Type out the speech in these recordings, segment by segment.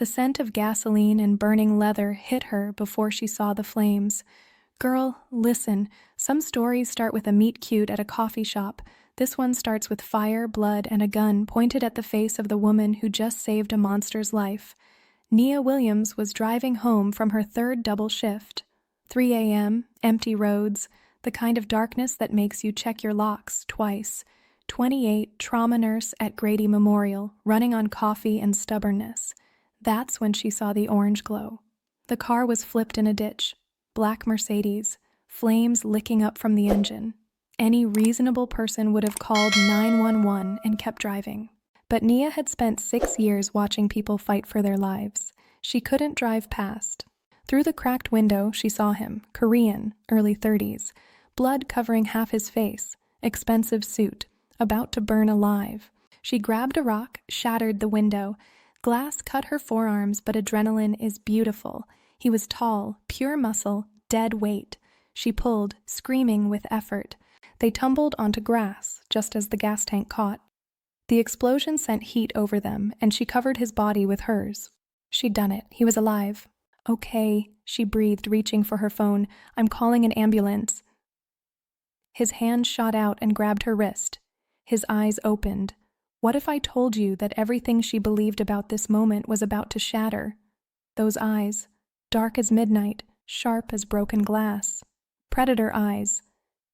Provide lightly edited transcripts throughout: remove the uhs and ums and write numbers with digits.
The scent of gasoline and burning leather hit her before she saw the flames. Girl, listen, some stories start with a meet cute at a coffee shop. This one starts with fire, blood, and a gun pointed at the face of the woman who just saved a monster's life. Nia Williams was driving home from her third double shift. 3 a.m., empty roads, the kind of darkness that makes you check your locks twice. 28, trauma nurse at Grady Memorial, running on coffee and stubbornness. That's when she saw the orange glow. The car was flipped in a ditch. Black Mercedes, flames licking up from the engine. Any reasonable person would have called 911 and kept driving. But Nia had spent 6 years watching people fight for their lives. She couldn't drive past. Through the cracked window, she saw him, Korean, early 30s, blood covering half his face, expensive suit, about to burn alive. She grabbed a rock, shattered the window. Glass cut her forearms, but adrenaline is beautiful. He was tall, pure muscle, dead weight. She pulled, screaming with effort. They tumbled onto grass, just as the gas tank caught. The explosion sent heat over them, and she covered his body with hers. She'd done it. He was alive. Okay, she breathed, reaching for her phone. I'm calling an ambulance. His hand shot out and grabbed her wrist. His eyes opened. What if I told you that everything she believed about this moment was about to shatter? Those eyes, dark as midnight, sharp as broken glass. Predator eyes.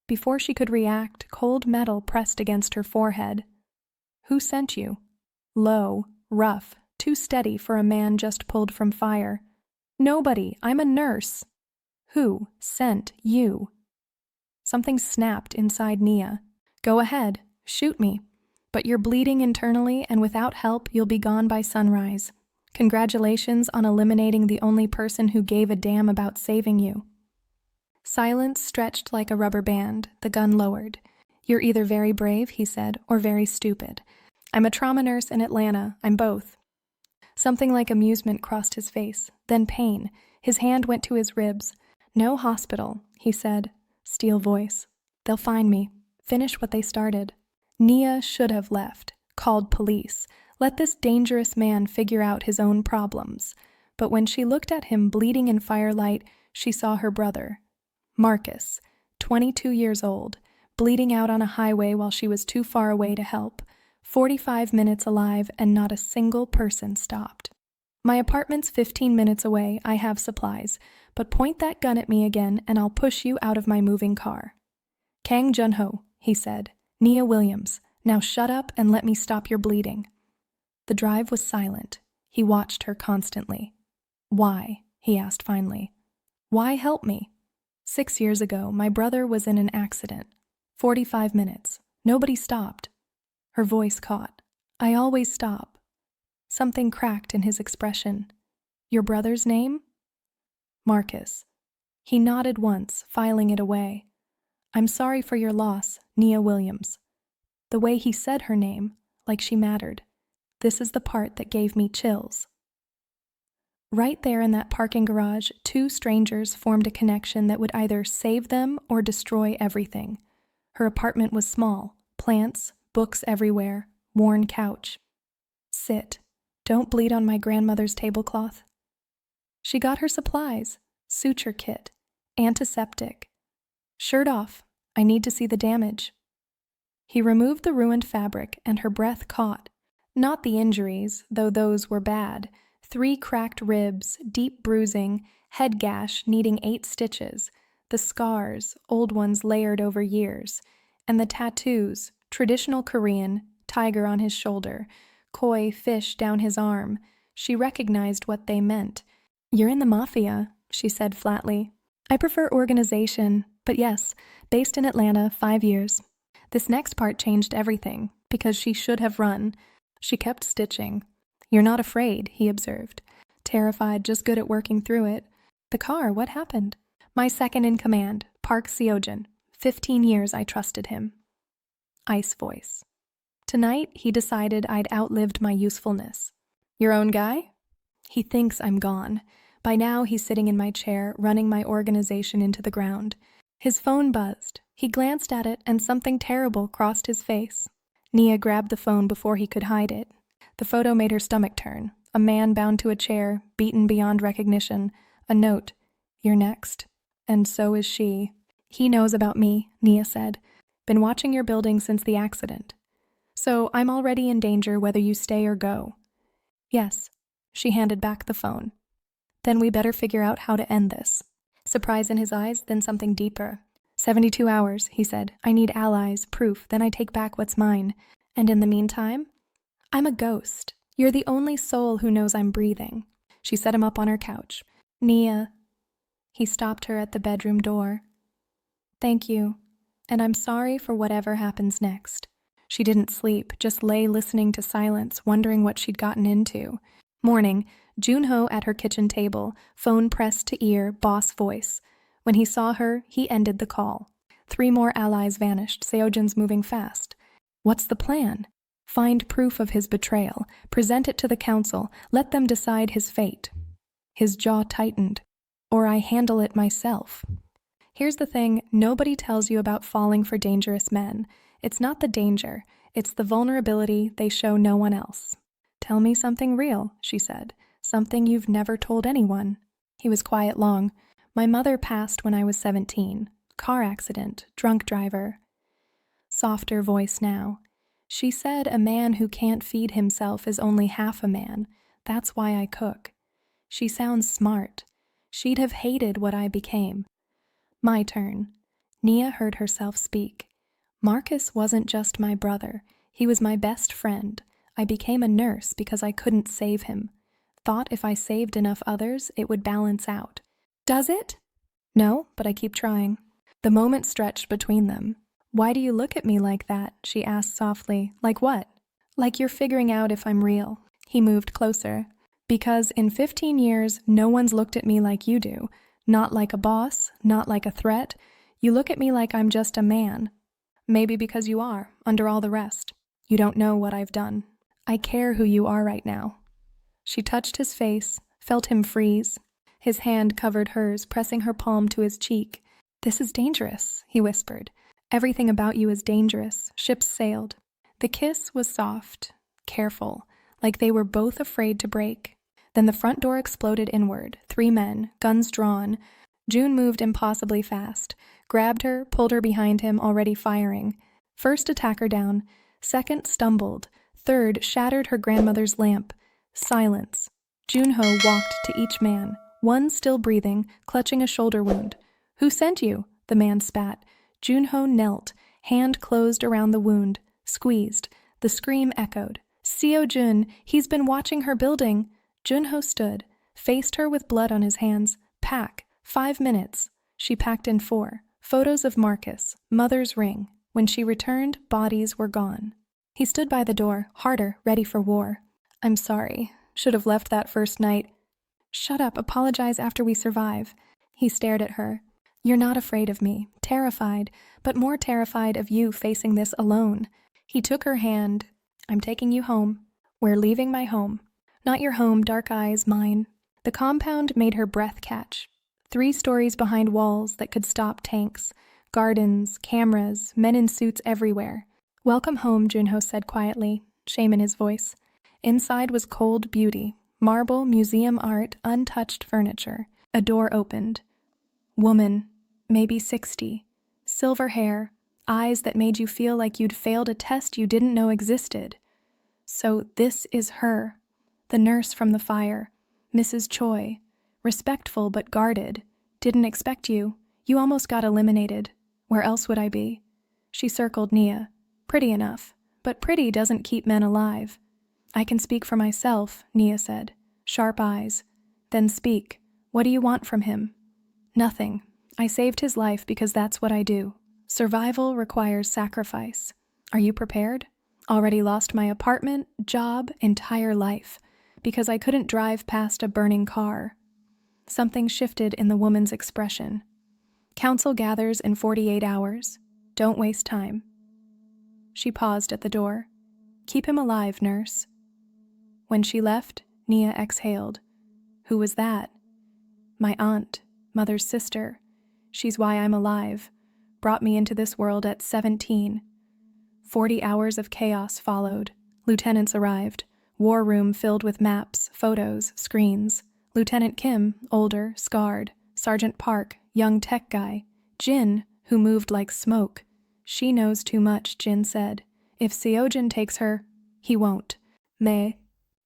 Before she could react, cold metal pressed against her forehead. Who sent you? Low, rough, too steady for a man just pulled from fire. Nobody, I'm a nurse. Who sent you? Something snapped inside Nia. Go ahead, shoot me. But you're bleeding internally, and without help, you'll be gone by sunrise. Congratulations on eliminating the only person who gave a damn about saving you. Silence stretched like a rubber band, the gun lowered. You're either very brave, he said, or very stupid. I'm a trauma nurse in Atlanta, I'm both. Something like amusement crossed his face, then pain. His hand went to his ribs. No hospital, he said, steel voice. They'll find me. Finish what they started. Nia should have left, called police. Let this dangerous man figure out his own problems. But when she looked at him bleeding in firelight, she saw her brother. Marcus, 22 years old, bleeding out on a highway while she was too far away to help. 45 minutes alive and not a single person stopped. My apartment's 15 minutes away, I have supplies, but point that gun at me again and I'll push you out of my moving car. Kang Junho, he said. Nia Williams, now shut up and let me stop your bleeding. The drive was silent. He watched her constantly. Why? He asked finally. Why help me? 6 years ago, my brother was in an accident. 45 minutes. Nobody stopped. Her voice caught. I always stop. Something cracked in his expression. Your brother's name? Marcus. He nodded once, filing it away. I'm sorry for your loss, Nia Williams. The way he said her name, like she mattered. This is the part that gave me chills. Right there in that parking garage, two strangers formed a connection that would either save them or destroy everything. Her apartment was small, plants, books everywhere, worn couch. Sit. Don't bleed on my grandmother's tablecloth. She got her supplies, suture kit, antiseptic. Shirt off. I need to see the damage. He removed the ruined fabric and her breath caught. Not the injuries, though those were bad. 3 cracked ribs, deep bruising, head gash needing 8 stitches, the scars, old ones layered over years, and the tattoos, traditional Korean, tiger on his shoulder, koi fish down his arm. She recognized what they meant. You're in the Mafia, she said flatly. I prefer organization, but yes, based in Atlanta, 5 years. This next part changed everything, because she should have run. She kept stitching. You're not afraid, he observed. Terrified, just good at working through it. The car, what happened? My second in command, Park Seojin. 15 years I trusted him. Ice voice. Tonight, he decided I'd outlived my usefulness. Your own guy? He thinks I'm gone. By now, he's sitting in my chair, running my organization into the ground. His phone buzzed. He glanced at it, and something terrible crossed his face. Nia grabbed the phone before he could hide it. The photo made her stomach turn. a man bound to a chair, beaten beyond recognition. A note, "You're next." And so is she. "He knows about me," Nia said. "Been watching your building since the accident. So I'm already in danger whether you stay or go." "Yes." She handed back the phone. "Then we better figure out how to end this." Surprise in his eyes, then something deeper. 72 hours, he said. "I need allies, proof, then I take back what's mine. And in the meantime, I'm a ghost. You're the only soul who knows I'm breathing." She set him up on her couch. "Nia." He stopped her at the bedroom door. "Thank you. And I'm sorry for whatever happens next." She didn't sleep, just lay listening to silence, wondering what she'd gotten into. Morning, Junho at her kitchen table, phone pressed to ear, boss voice. When he saw her, he ended the call. 3 more allies vanished, Seojin's moving fast. What's the plan? Find proof of his betrayal, present it to the council, let them decide his fate. His jaw tightened. Or I handle it myself. Here's the thing, nobody tells you about falling for dangerous men. It's not the danger, it's the vulnerability they show no one else. "Tell me something real," she said. "Something you've never told anyone." He was quiet long. "My mother passed when I was 17. Car accident, drunk driver." Softer voice now. "She said a man who can't feed himself is only half a man. That's why I cook. She sounds smart. She'd have hated what I became." My turn. Nia heard herself speak. "Marcus wasn't just my brother. He was my best friend. I became a nurse because I couldn't save him. Thought if I saved enough others, it would balance out. Does it?" "No, but I keep trying." The moment stretched between them. "Why do you look at me like that?" she asked softly. "Like what?" "Like you're figuring out if I'm real." He moved closer. "Because in 15 years, no one's looked at me like you do. Not like a boss, not like a threat. You look at me like I'm just a man. Maybe because you are, under all the rest. You don't know what I've done. I care who you are right now." She touched his face, felt him freeze. His hand covered hers, pressing her palm to his cheek. "This is dangerous," he whispered. "Everything about you is dangerous. Ships sailed." The kiss was soft, careful, like they were both afraid to break. Then the front door exploded inward. 3 men, guns drawn. June moved impossibly fast, grabbed her, pulled her behind him, already firing. First attacker down, second stumbled, third shattered her grandmother's lamp. Silence. Junho walked to each man, one still breathing, clutching a shoulder wound. "Who sent you?" the man spat. Junho knelt, hand closed around the wound, squeezed. The scream echoed. "Seo-jun, he's been watching her building." Junho stood, faced her with blood on his hands. "Pack. 5 minutes." She packed in 4. Photos of Marcus, mother's ring. When she returned, bodies were gone. He stood by the door, harder, ready for war. "I'm sorry. Should have left that first night." "Shut up, apologize after we survive." He stared at her. "You're not afraid of me, terrified, but more terrified of you facing this alone." He took her hand. "I'm taking you home. We're leaving my home. Not your home, dark eyes, mine." The compound made her breath catch. 3 stories behind walls that could stop tanks. Gardens, cameras, men in suits everywhere. "Welcome home," Junho said quietly, shame in his voice. Inside was cold beauty, marble, museum art, untouched furniture. A door opened. Woman, maybe 60. Silver hair, eyes that made you feel like you'd failed a test you didn't know existed. So this is her. The nurse from the fire, Mrs. Choi. Respectful but guarded. "Didn't expect you. You almost got eliminated. Where else would I be?" She circled Nia. "Pretty enough. But pretty doesn't keep men alive." "I can speak for myself," Nia said. Sharp eyes. "Then speak. What do you want from him?" "Nothing. I saved his life because that's what I do. Survival requires sacrifice. Are you prepared? Already lost my apartment, job, entire life. Because I couldn't drive past a burning car." Something shifted in the woman's expression. "Council gathers in 48 hours. Don't waste time." She paused at the door. "Keep him alive, nurse." When she left, Nia exhaled. "Who was that?" "My aunt, mother's sister. She's why I'm alive. Brought me into this world at 17. 40 hours of chaos followed. Lieutenants arrived. War room filled with maps, photos, screens. Lieutenant Kim, older, scarred. Sergeant Park, young tech guy. Jin, who moved like smoke. She knows too much, Jin said. If Seojin takes her, he won't. May.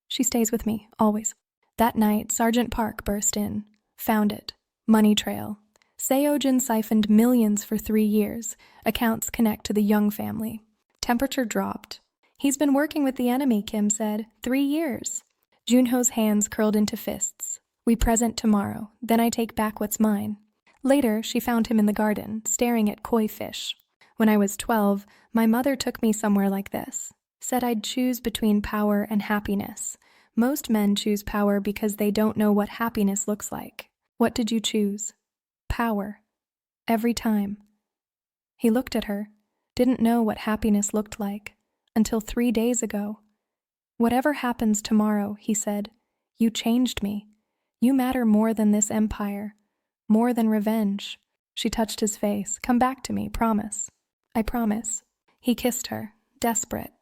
She stays with me, always. That night, Sergeant Park burst in. Found it. Money trail. Seojin siphoned millions for 3 years. Accounts connect to the Young family. Temperature dropped. He's been working with the enemy, Kim said. 3 years. Junho's hands curled into fists. We present tomorrow, then I take back what's mine. Later, she found him in the garden, staring at koi fish. When I was 12, my mother took me somewhere like this. Said I'd choose between power and happiness. Most men choose power because they don't know what happiness looks like. What did you choose? Power. Every time. He looked at her, didn't know what happiness looked like, until 3 days ago. Whatever happens tomorrow, he said, you changed me. You matter more than this empire, more than revenge. She touched his face. Come back to me, promise. I promise. He kissed her, desperate,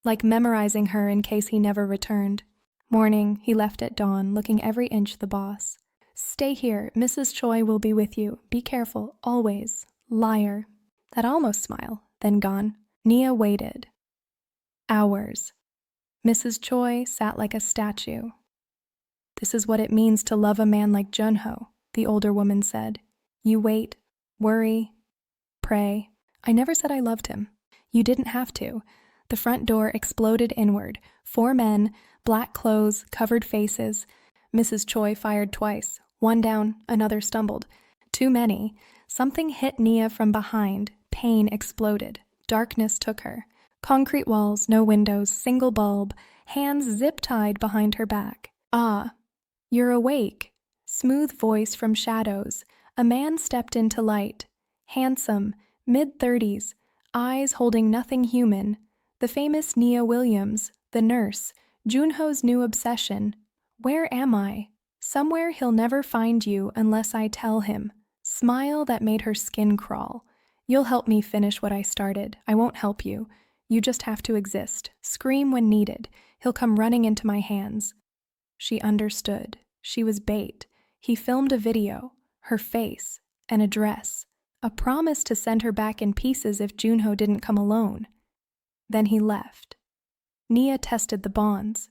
like memorizing her in case he never returned. Morning, he left at dawn, looking every inch the boss. Stay here, Mrs. Choi will be with you. Be careful, always. Liar. That almost smile, then gone. Nia waited. Hours. Mrs. Choi sat like a statue. This is what it means to love a man like Junho, the older woman said. You wait, worry, pray. I never said I loved him. You didn't have to. The front door exploded inward. 4 men, black clothes, covered faces. Mrs. Choi fired twice. One down, another stumbled. Too many. Something hit Nia from behind. Pain exploded. Darkness took her. Concrete walls, no windows, single bulb, hands zip-tied behind her back. Ah, you're awake. Smooth voice from shadows. A man stepped into light. Handsome, mid-30s, eyes holding nothing human. The famous Nia Williams, the nurse, Junho's new obsession. Where am I? Somewhere he'll never find you unless I tell him. Smile that made her skin crawl. You'll help me finish what I started. I won't help you. You just have to exist. Scream when needed. He'll come running into my hands. She understood. She was bait. He filmed a video, her face, an address, a promise to send her back in pieces if Junho didn't come alone. Then he left. Nia tested the bonds.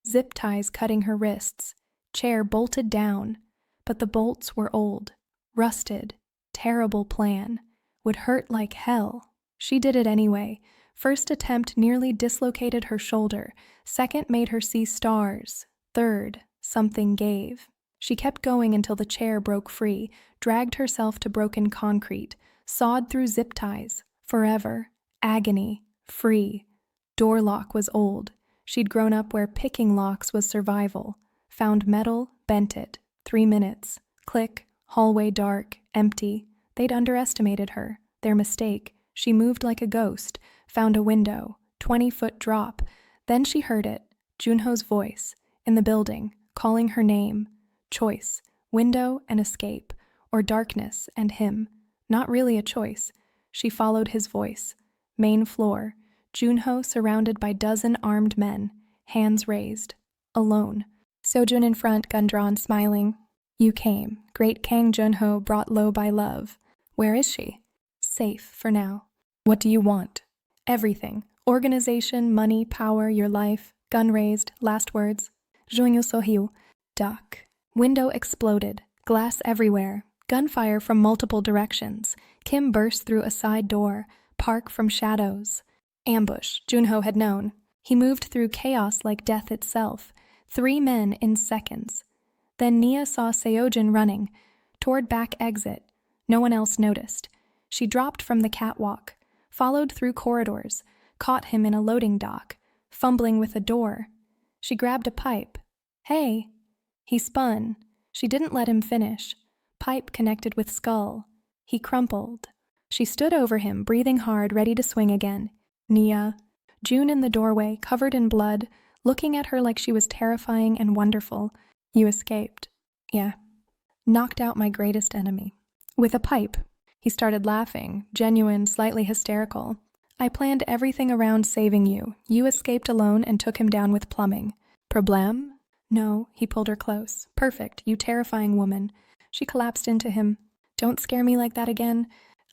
Zip ties cutting her wrists. Chair bolted down. But the bolts were old, rusted, terrible plan. Would hurt like hell. She did it anyway. First attempt nearly dislocated her shoulder. Second made her see stars. Third, something gave. She kept going until the chair broke free, dragged herself to broken concrete, sawed through zip ties. Forever. Agony. Free. Door lock was old. She'd grown up where picking locks was survival. Found metal, bent it. 3 minutes. Click. Hallway dark. Empty. They'd underestimated her. Their mistake. She moved like a ghost. Found a window. 20-foot drop. Then she heard it. Junho's voice. In the building. Calling her name. Choice. Window and escape. Or darkness and him. Not really a choice. She followed his voice. Main floor. Junho surrounded by 12 armed men. Hands raised. Alone. Sojun in front, gun drawn, smiling. You came. Great Kang Junho brought low by love. Where is she? Safe for now. What do you want? Everything. Organization, money, power, your life. Gun raised. Last words. Junho sohiu. Duck. Window exploded. Glass everywhere. Gunfire from multiple directions. Kim burst through a side door. Park from shadows. Ambush. Junho had known. He moved through chaos like death itself. 3 men in seconds. Then Nia saw Seojin running. Toward back exit. No one else noticed. She dropped from the catwalk. Followed through corridors. Caught him in a loading dock. Fumbling with a door. She grabbed a pipe. Hey. He spun. She didn't let him finish. Pipe connected with skull. He crumpled. She stood over him, breathing hard, ready to swing again. Nia. June in the doorway, covered in blood, looking at her like she was terrifying and wonderful. You escaped. Yeah. Knocked out my greatest enemy. With a pipe. He started laughing, genuine, slightly hysterical. I planned everything around saving you. You escaped alone and took him down with plumbing. Problem? No, he pulled her close. Perfect, you terrifying woman. She collapsed into him. Don't scare me like that again.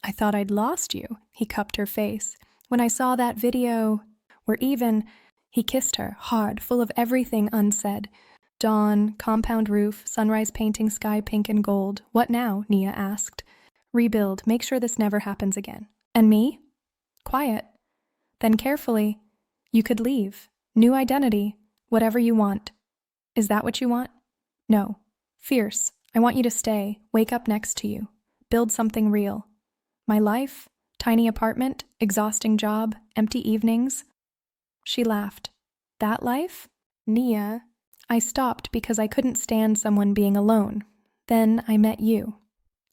I thought I'd lost you. He cupped her face. When I saw that video, we're even. He kissed her, hard, full of everything unsaid. Dawn, compound roof, sunrise painting sky pink and gold. What now? Nia asked. Rebuild, make sure this never happens again. And me? Quiet. Then carefully. You could leave. New identity. Whatever you want. Is that what you want? No. Fierce. I want you to stay, wake up next to you. Build something real. My life? Tiny apartment, exhausting job, empty evenings. She laughed. That life? Nia. I stopped because I couldn't stand someone being alone. Then I met you.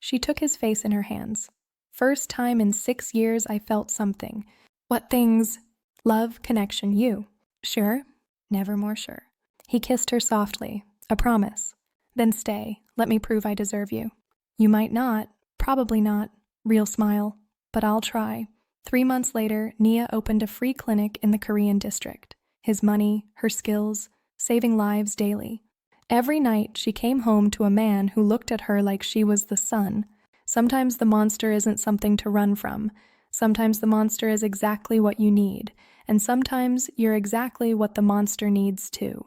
She took his face in her hands. First time in 6 years I felt something. What things? Love, connection, you. Sure? Never more sure. He kissed her softly. A promise. Then stay. Let me prove I deserve you. You might not. Probably not. Real smile. But I'll try. 3 months later, Nia opened a free clinic in the Korean district. His money, her skills, saving lives daily. Every night, she came home to a man who looked at her like she was the sun. Sometimes the monster isn't something to run from. Sometimes the monster is exactly what you need. And sometimes you're exactly what the monster needs too.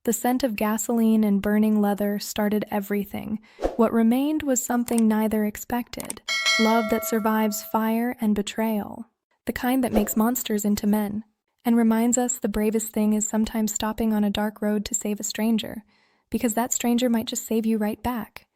The scent of gasoline and burning leather started everything. What remained was something neither expected. Love that survives fire and betrayal. The kind that makes monsters into men. And reminds us the bravest thing is sometimes stopping on a dark road to save a stranger. Because that stranger might just save you right back.